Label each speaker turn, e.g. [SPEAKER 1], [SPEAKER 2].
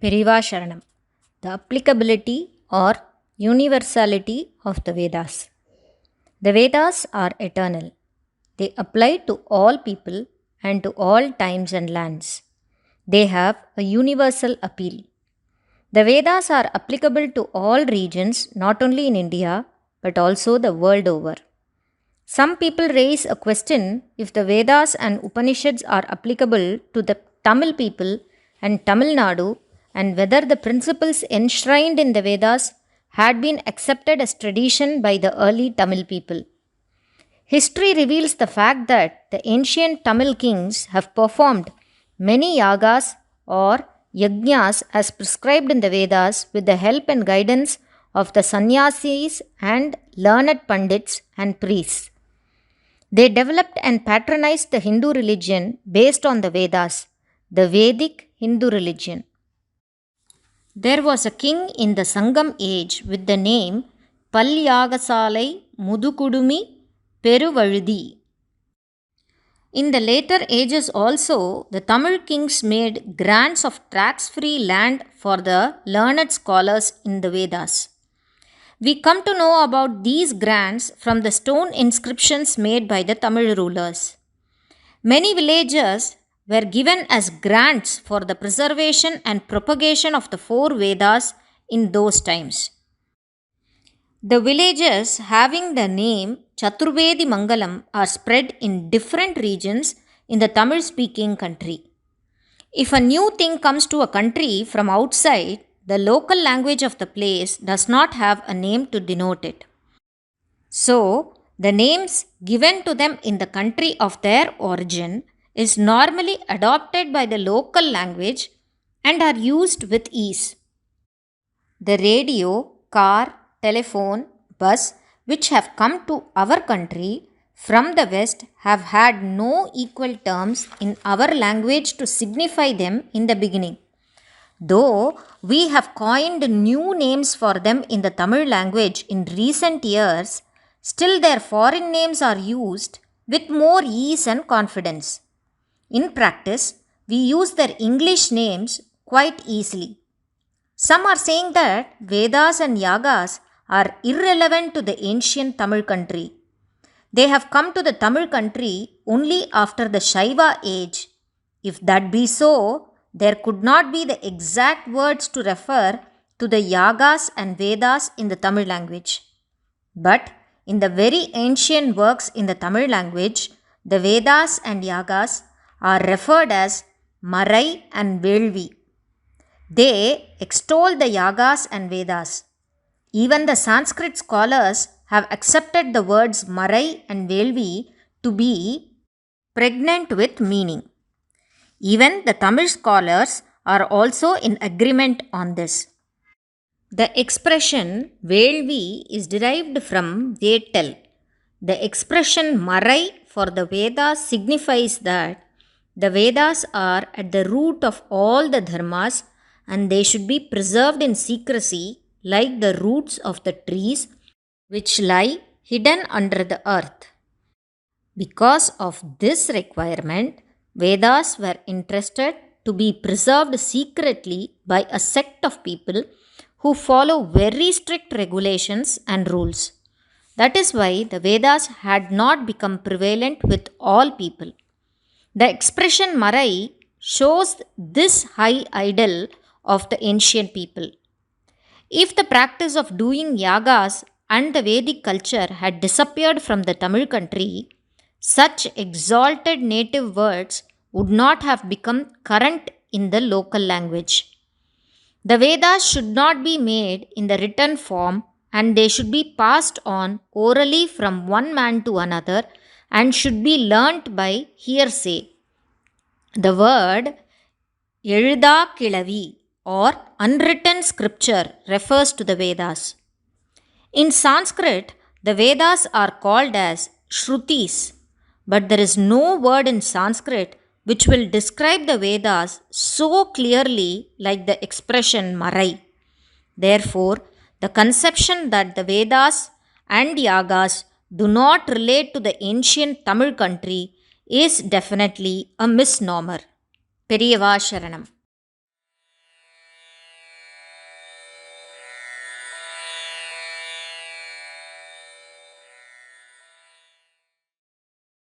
[SPEAKER 1] Periva Sharanam. The applicability or universality of the Vedas. The Vedas are eternal. They apply to all people and to all times and lands. They have a universal appeal. The Vedas are applicable to all regions, not only in India, but also the world over. Some people raise a question if the Vedas and Upanishads are applicable to the Tamil people and Tamil Nadu, and whether the principles enshrined in the Vedas had been accepted as tradition by the early Tamil people. History reveals the fact that the ancient Tamil kings have performed many yagas or yajnas as prescribed in the Vedas with the help and guidance of the sannyasis and learned pandits and priests. They developed and patronized the Hindu religion based on the Vedas, the Vedic Hindu religion. There was a king in the Sangam age with the name Palyagasalai Mudukudumi Peruvazhudi. In the later ages also, the Tamil kings made grants of tax-free land for the learned scholars in the Vedas. We come to know about these grants from the stone inscriptions made by the Tamil rulers. Many villages were given as grants for the preservation and propagation of the four Vedas in those times. The villages having the name Chaturvedi Mangalam are spread in different regions in the Tamil-speaking country. If a new thing comes to a country from outside, the local language of the place does not have a name to denote it. So, the names given to them in the country of their origin is normally adopted by the local language and are used with ease. The radio, car, telephone, bus which have come to our country from the West have had no equal terms in our language to signify them in the beginning. Though we have coined new names for them in the Tamil language in recent years, still their foreign names are used with more ease and confidence. In practice, we use their English names quite easily. Some are saying that Vedas and Yagas are irrelevant to the ancient Tamil country. They have come to the Tamil country only after the Shaiva age. If that be so, there could not be the exact words to refer to the Yagas and Vedas in the Tamil language. But in the very ancient works in the Tamil language, the Vedas and Yagas are referred as Marai and Velvi. They extol the Yagas and Vedas. Even the Sanskrit scholars have accepted the words Marai and Velvi to be pregnant with meaning. Even the Tamil scholars are also in agreement on this. The expression Velvi is derived from Vetal. The expression Marai for the Vedas signifies that the Vedas are at the root of all the dharmas and they should be preserved in secrecy like the roots of the trees which lie hidden under the earth. Because of this requirement, Vedas were entrusted to be preserved secretly by a sect of people who follow very strict regulations and rules. That is why the Vedas had not become prevalent with all people. The expression Marai shows this high ideal of the ancient people. If the practice of doing yagas and the Vedic culture had disappeared from the Tamil country, such exalted native words would not have become current in the local language. The Vedas should not be made in the written form and they should be passed on orally from one man to another and should be learnt by hearsay. The word Ezhuda Kilavi or unwritten scripture refers to the Vedas. In Sanskrit, the Vedas are called as Shrutis, but there is no word in Sanskrit which will describe the Vedas so clearly like the expression Marai. Therefore, the conception that the Vedas and Yagas do not relate to the ancient Tamil country is definitely a misnomer. Periyava Sharanam.